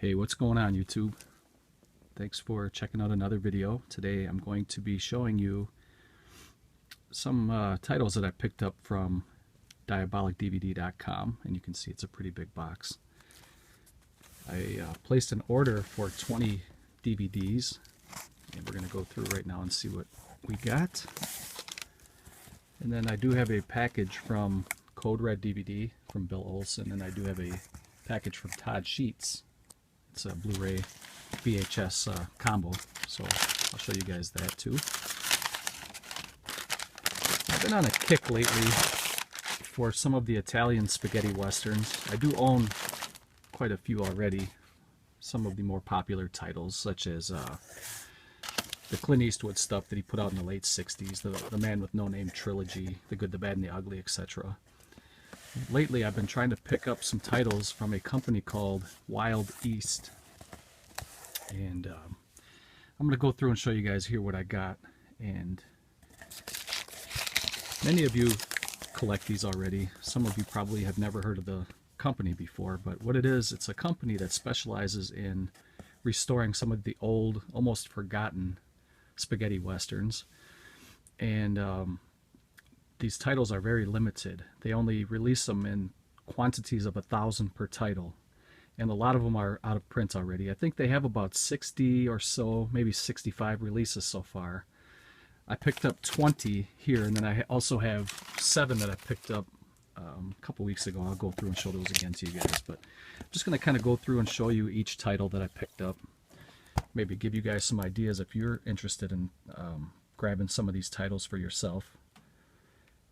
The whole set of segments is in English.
Hey, what's going on, YouTube? Thanks for checking out another video. Today I'm going to be showing you some titles that I picked up from diabolicdvd.com, and you can see it's a pretty big box. I placed an order for 20 DVDs, and we're going to go through right now and see what we got. And then I do have a package from Code Red DVD from Bill Olson, and I do have a package from Todd Sheets. It's a Blu-ray VHS combo, so I'll show you guys that too. I've been on a kick lately for some of the Italian spaghetti westerns. I do own quite a few already. Some of the more popular titles, such as the Clint Eastwood stuff that he put out in the late 60s, the Man with No Name trilogy, The Good, the Bad, and the Ugly, etc. Lately, I've been trying to pick up some titles from a company called Wild East. And I'm going to go through and show you guys here what I got. And many of you collect these already. Some of you probably have never heard of the company before. But what it is, it's a company that specializes in restoring some of the old, almost forgotten spaghetti westerns. And these titles are very limited. They only release them in quantities of 1,000 per title, and a lot of them are out of print already. I think they have about 60 or so, maybe 65 releases so far. I picked up 20 here, and then I also have 7 that I picked up a couple weeks ago. I'll go through and show those again to you guys, but I'm just going to kind of go through and show you each title that I picked up. Maybe give you guys some ideas if you're interested in grabbing some of these titles for yourself.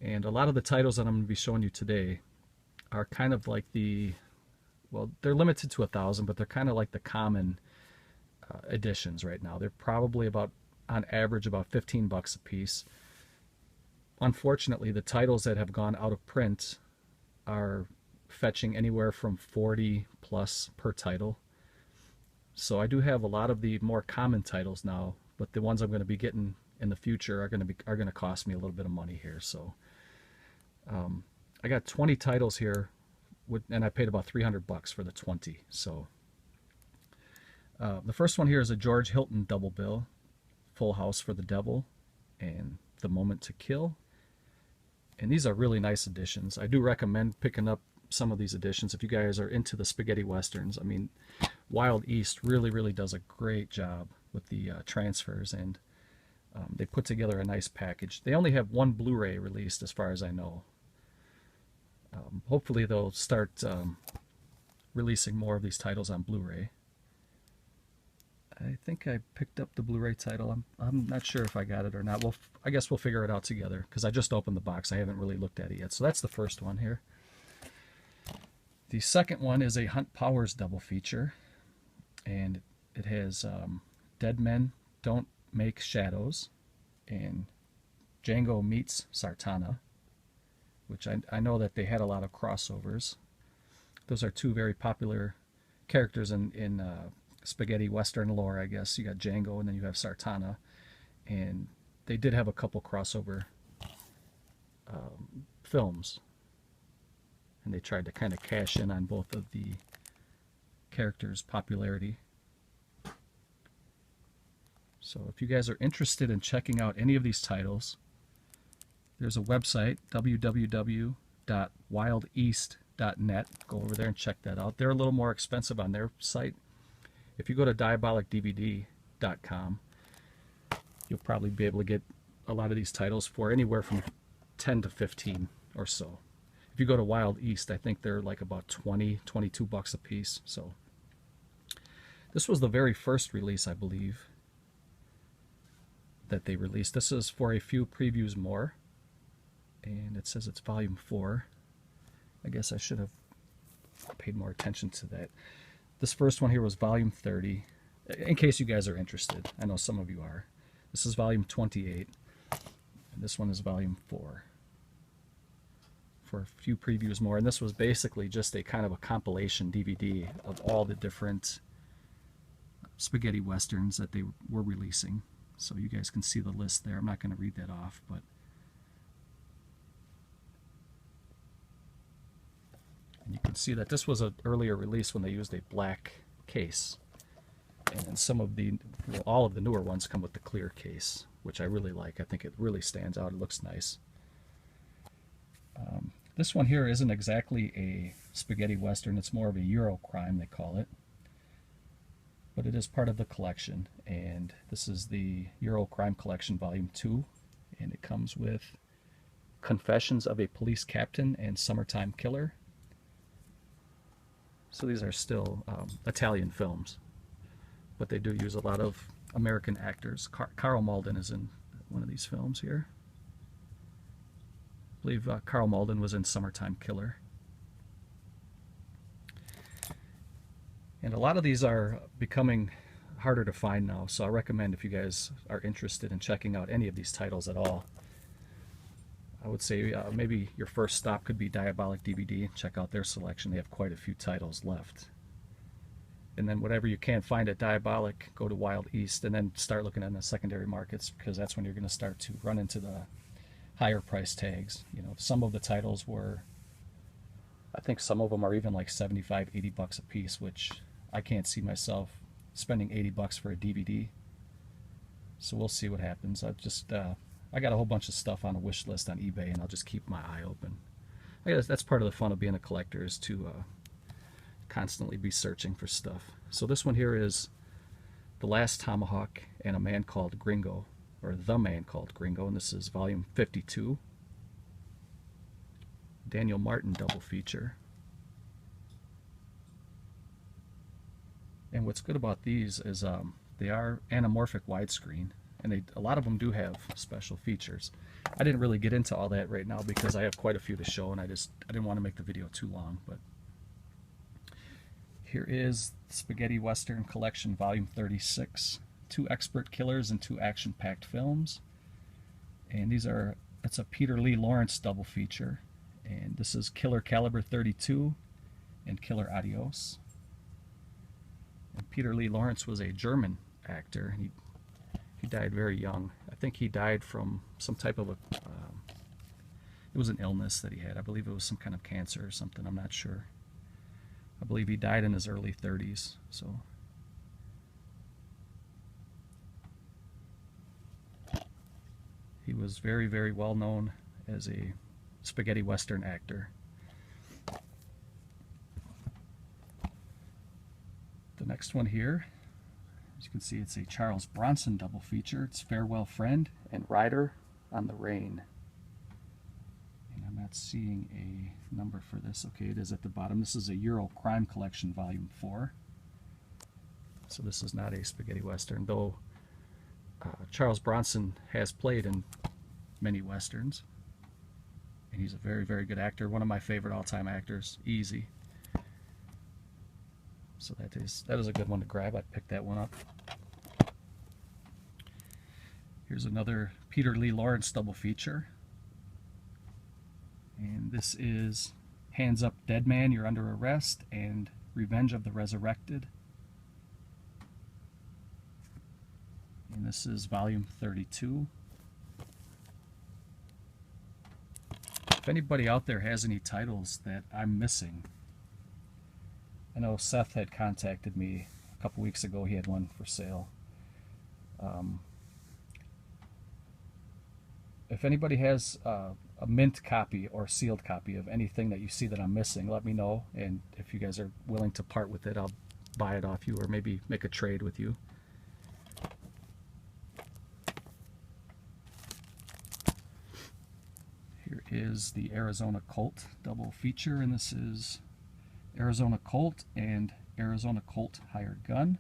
And a lot of the titles that I'm going to be showing you today are kind of like well, they're limited to 1,000, but they're kind of like the common editions right now. They're probably about, on average, about 15 bucks a piece. Unfortunately, the titles that have gone out of print are fetching anywhere from 40 plus per title. So I do have a lot of the more common titles now, but the ones I'm going to be getting in the future are going to cost me a little bit of money here. So I got 20 titles here, and I paid about 300 bucks for the 20. So the first one here is a George Hilton double bill, Full House for the Devil and The Moment to Kill. And these are really nice editions. I do recommend picking up some of these editions if you guys are into the spaghetti westerns. I mean, Wild East really does a great job with the transfers, and they put together a nice package. They only have one Blu-ray released as far as I know. Hopefully they'll start releasing more of these titles on Blu-ray. I think I picked up the Blu-ray title. I'm not sure if I got it or not. I guess we'll figure it out together, because I just opened the box. I haven't really looked at it yet. So that's the first one here. The second one is a Hunt Powers double feature, and it has Dead Men Don't Make Shadows and Django Meets Sartana, which I know that they had a lot of crossovers. Those are two very popular characters in spaghetti western lore, I guess. You got Django and then you have Sartana, and they did have a couple crossover films, and they tried to kind of cash in on both of the characters' popularity. So if you guys are interested in checking out any of these titles, there's a website, www.wildeast.net. Go over there and check that out. They're a little more expensive on their site. If you go to diabolicdvd.com, you'll probably be able to get a lot of these titles for anywhere from 10 to 15 or so. If you go to Wild East, I think they're like about 20, 22 bucks a piece. So this was the very first release, I believe, that they released. This is For a Few Previews More, and it says it's volume 4. I guess I should have paid more attention to that. This first one here was volume 30, in case you guys are interested. I know some of you are. This is volume 28, and this one is volume 4. For a Few Previews More, and this was basically just a kind of a compilation DVD of all the different spaghetti westerns that they were releasing. So you guys can see the list there. I'm not going to read that off, but and you can see that this was an earlier release when they used a black case. And then some of the, well, all of the newer ones come with the clear case, which I really like. I think it really stands out. It looks nice. This one here isn't exactly a spaghetti western. It's more of a Eurocrime, they call it. But it is part of the collection. And this is the Eurocrime Collection Volume 2. And it comes with Confessions of a Police Captain and Summertime Killer. So these are still Italian films, but they do use a lot of American actors. Karl Malden is in one of these films here. I believe Karl Malden was in Summertime Killer. And a lot of these are becoming harder to find now, so I recommend, if you guys are interested in checking out any of these titles at all, I would say maybe your first stop could be Diabolik DVD. Check out their selection. They have quite a few titles left. And then whatever you can't find at Diabolik, go to Wild East, and then start looking at the secondary markets, because that's when you're going to start to run into the higher price tags. You know, some of the titles were, I think some of them are even like 75, 80 bucks a piece, which I can't see myself spending 80 bucks for a DVD. So we'll see what happens. I got a whole bunch of stuff on a wish list on eBay, and I'll just keep my eye open. I guess that's part of the fun of being a collector, is to constantly be searching for stuff. So this one here is The Last Tomahawk and A Man Called Gringo, or The Man Called Gringo, and this is volume 52. Daniel Martin double feature. And what's good about these is they are anamorphic widescreen, and a lot of them do have special features. I didn't really get into all that right now because I have quite a few to show, and I didn't want to make the video too long. But here is Spaghetti Western Collection Volume 36. 2 expert killers and 2 action-packed films. And it's a Peter Lee Lawrence double feature. And this is Killer Caliber 32 and Killer Adios. And Peter Lee Lawrence was a German actor. He died very young. I think he died from some type of it was an illness that he had. I believe it was some kind of cancer or something. I'm not sure. I believe he died in his early 30s. So he was very, very well known as a spaghetti western actor. The next one here, as you can see, it's a Charles Bronson double feature. It's Farewell Friend and Rider on the Rain. And I'm not seeing a number for this. Okay, it is at the bottom. This is a Eurocrime Collection Volume 4. So this is not a spaghetti western, though Charles Bronson has played in many westerns. And he's a very, very good actor. One of my favorite all-time actors, easy. So that is a good one to grab. I picked that one up. Here's another Peter Lee Lawrence double feature. And this is Hands Up Dead Man, You're Under Arrest, and Revenge of the Resurrected. And this is volume 32. If anybody out there has any titles that I'm missing, I know Seth had contacted me a couple weeks ago. He had one for sale. If anybody has a mint copy or sealed copy of anything that you see that I'm missing, let me know. And if you guys are willing to part with it, I'll buy it off you or maybe make a trade with you. Here is the Arizona Colt double feature, and this is Arizona Colt and Arizona Colt Hired Gun.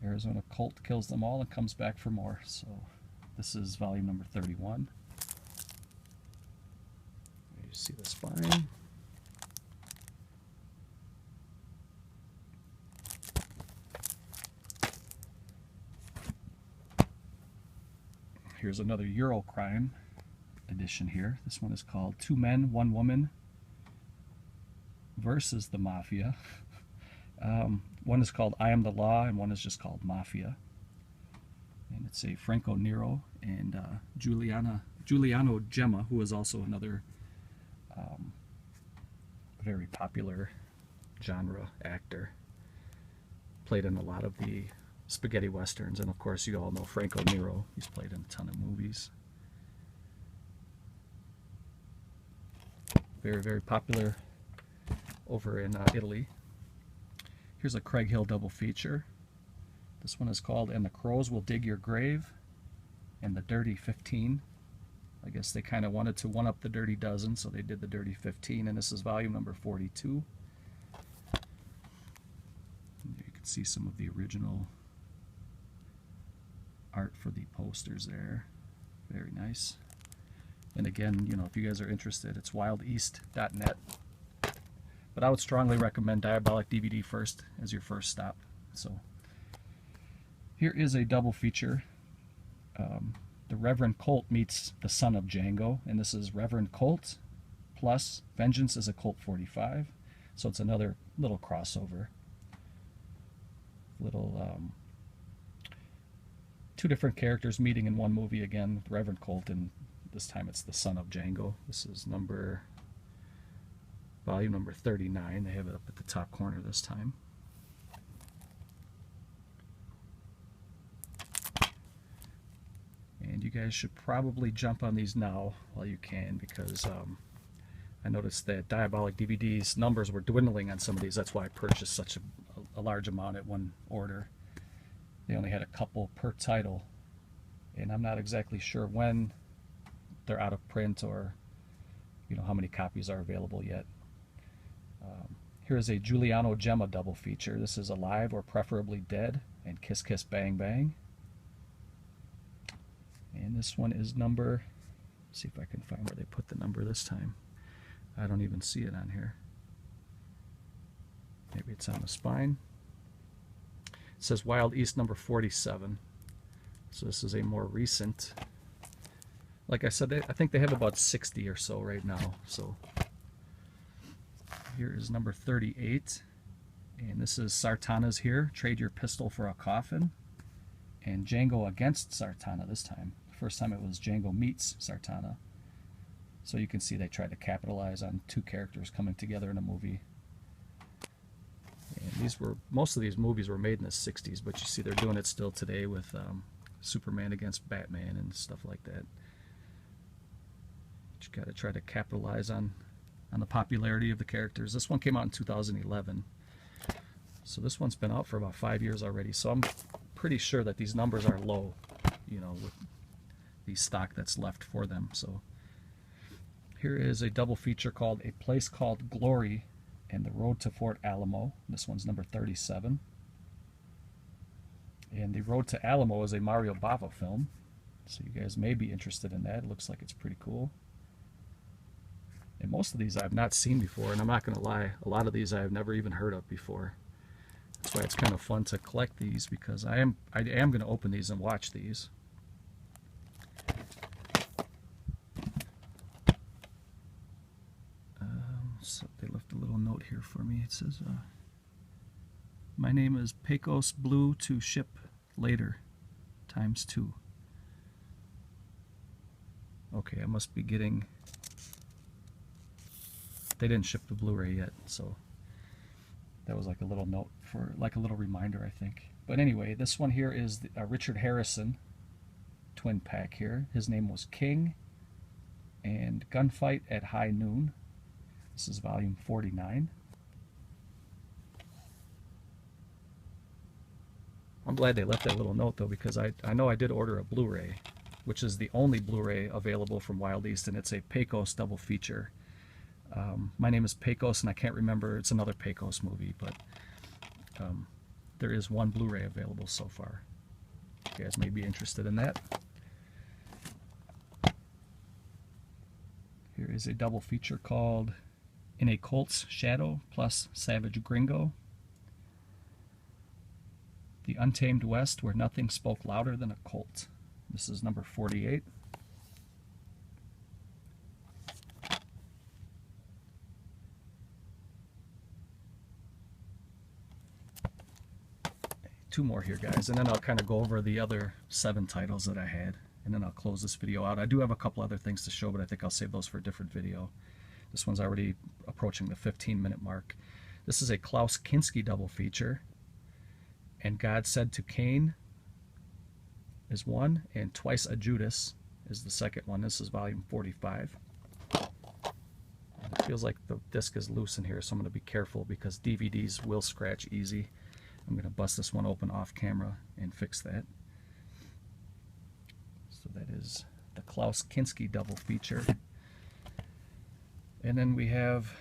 Arizona Colt kills them all and comes back for more. So this is volume number 31. You see the spine. Here's another Eurocrime edition here. This one is called Two Men, One Woman versus the Mafia. One is called I Am the Law, and one is just called Mafia. And it's a Franco Nero and Giuliano Gemma, who is also another very popular genre actor. Played in a lot of the spaghetti westerns, and of course you all know Franco Nero. He's played in a ton of movies. Very, very popular over in Italy. Here's a Craig Hill double feature. This one is called And the Crows Will Dig Your Grave and The Dirty 15. I guess they kind of wanted to one-up the Dirty Dozen, so they did the Dirty 15, and this is volume number 42. And you can see some of the original art for the posters there. Very nice. And again, you know, if you guys are interested, it's wildeast.net. But I would strongly recommend Diabolik DVD first as your first stop. So here is a double feature. The Reverend Colt meets the son of Django, and this is Reverend Colt plus Vengeance is a Colt 45. So it's another little crossover. Little two different characters meeting in one movie again, Reverend Colt, and this time it's the son of Django. This is volume number 39. They have it up at the top corner this time. And you guys should probably jump on these now while you can, because I noticed that Diabolik DVD's numbers were dwindling on some of these. That's why I purchased such a large amount at one order. They only had a couple per title, and I'm not exactly sure when they're out of print, or you know how many copies are available yet. Here's a Giuliano Gemma double feature. This is Alive or Preferably Dead and Kiss Kiss Bang Bang. And this one is number, let's see if I can find where they put the number this time. I don't even see it on here. Maybe it's on the spine. It says Wild East number 47. So this is a more recent. Like I said, I think they have about 60 or so right now. So here is number 38. And this is Sartana's Here, Trade Your Pistol for a Coffin. And Django Against Sartana this time. First time it was Django meets Sartana. So you can see they tried to capitalize on two characters coming together in a movie. And most of these movies were made in the 60s, but you see they're doing it still today with Superman against Batman and stuff like that. You got to try to capitalize on the popularity of the characters. This one came out in 2011. So this one's been out for about 5 years already. So I'm pretty sure that these numbers are low, you know, with the stock that's left for them. So here is a double feature called A Place Called Glory and The Road to Fort Alamo. This one's number 37. And The Road to Alamo is a Mario Bava film, so you guys may be interested in that. It looks like it's pretty cool. And most of these I've not seen before, and I'm not going to lie, a lot of these I've never even heard of before. That's why it's kind of fun to collect these, because I am going to open these and watch these. So they left a little note here for me. It says, my name is Pecos Blue to ship later, ×2. Okay, I must be getting... They didn't ship the Blu-ray yet, so that was like a little note for, like a little reminder, I think. But anyway, this one here is the, Richard Harrison twin pack here. His name was King, and Gunfight at High Noon. This is volume 49. I'm glad they left that little note though, because I know I did order a Blu-ray, which is the only Blu-ray available from Wild East, and it's a Pecos double feature. My name is Pecos, and I can't remember, it's another Pecos movie, but there is one Blu-ray available so far. You guys may be interested in that. Here is a double feature called In a Colt's Shadow plus Savage Gringo. The Untamed West, Where Nothing Spoke Louder Than a Colt. This is number 48. Two more here, guys, and then I'll kind of go over the other 7 titles that I had, and then I'll close this video out. I do have a couple other things to show, but I think I'll save those for a different video. This one's already approaching the 15-minute mark. This is a Klaus Kinski double feature. And God Said to Cain is one, and Twice a Judas is the second one. This is volume 45. It feels like the disc is loose in here, so I'm going to be careful because DVDs will scratch easy. I'm going to bust this one open off camera and fix that. So that is the Klaus Kinski double feature. And then we have,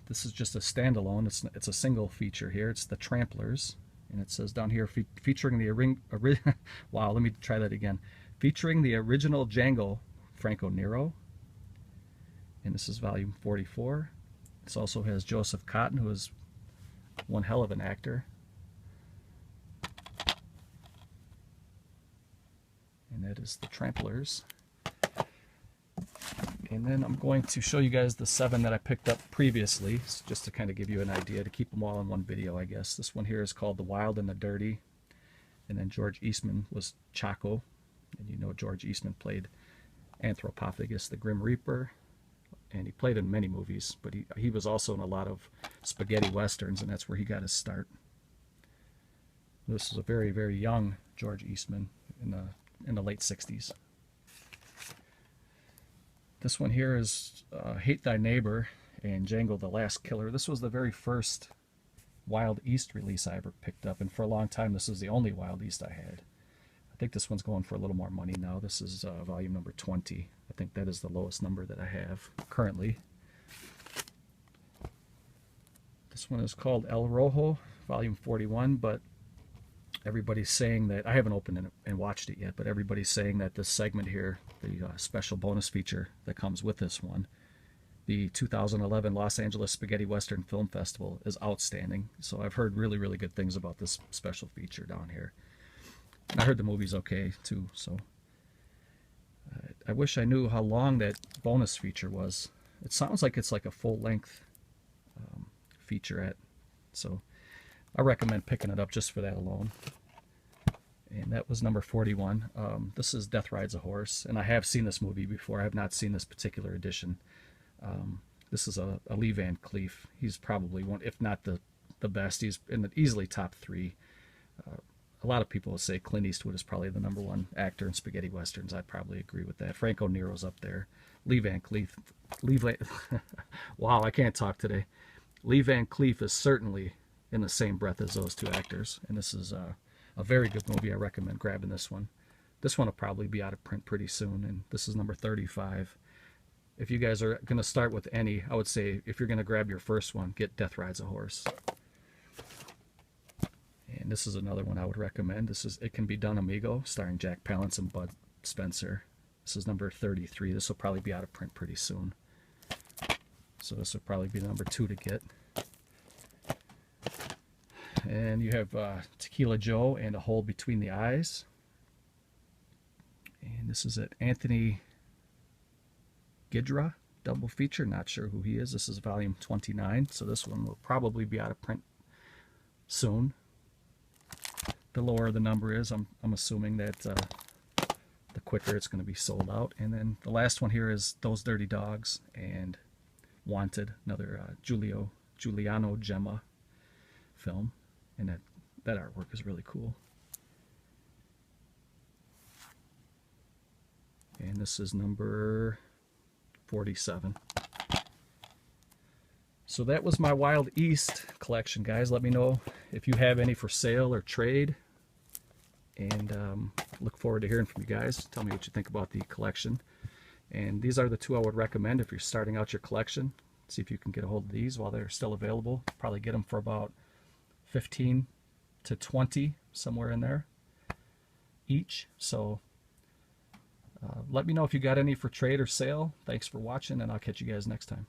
this is just a standalone, it's a single feature here. It's the Tramplers. And it says down here, featuring the wow, let me try that again. Featuring the original Django, Franco Nero. And this is volume 44. This also has Joseph Cotten, who is one hell of an actor. And that is the Tramplers. And then I'm going to show you guys the 7 that I picked up previously, just to kind of give you an idea, to keep them all in one video, I guess. This one here is called The Wild and the Dirty. And then George Eastman was Chaco. And you know George Eastman played Anthropophagus, the Grim Reaper. And he played in many movies, but he was also in a lot of spaghetti westerns, and that's where he got his start. This is a very, very young George Eastman in the late 60s. This one here is Hate Thy Neighbor and Django the Last Killer. This was the very first Wild East release I ever picked up, and for a long time this was the only Wild East I had. I think this one's going for a little more money now. This is volume number 20. I think that is the lowest number that I have currently. This one is called El Rojo, volume 41, but everybody's saying that, I haven't opened it and watched it yet, but everybody's saying that this segment here, the special bonus feature that comes with this one, the 2011 Los Angeles Spaghetti Western Film Festival, is outstanding. So I've heard really, really good things about this special feature down here. And I heard the movie's okay too, so I wish I knew how long that bonus feature was. It sounds like it's like a full-length featurette, so I recommend picking it up just for that alone. And that was number 41. This is Death Rides a Horse, and I have seen this movie before. I have not seen this particular edition. This is a Lee Van Cleef. He's probably one, if not the best. He's in the easily top 3. A lot of people will say Clint Eastwood is probably the #1 actor in spaghetti westerns. I'd probably agree with that. Franco Nero's up there. Lee Van Cleef. Wow, I can't talk today. Lee Van Cleef is certainly in the same breath as those two actors. And this is a very good movie. I recommend grabbing this one. This one will probably be out of print pretty soon. And this is number 35. If you guys are going to start with any, I would say if you're going to grab your first one, get Death Rides a Horse. And this is another one I would recommend. This is It Can Be Done, Amigo, starring Jack Palance and Bud Spencer. This is number 33. This will probably be out of print pretty soon. So this will probably be number 2 to get. And you have Tequila Joe and A Hole Between the Eyes. And this is it, Anthony Gidra double feature. Not sure who he is. This is volume 29. So this one will probably be out of print soon. The lower the number is, I'm assuming that the quicker it's going to be sold out. And then the last one here is Those Dirty Dogs and Wanted, another Giuliano Gemma film. And that artwork is really cool. And this is number 47. So that was my Wild East collection, guys. Let me know if you have any for sale or trade. And look forward to hearing from you guys. Tell me what you think about the collection. And these are the 2 I would recommend if you're starting out your collection. See if you can get a hold of these while they're still available. Probably get them for about 15 to 20, somewhere in there, each. So let me know if you got any for trade or sale. Thanks for watching, and I'll catch you guys next time.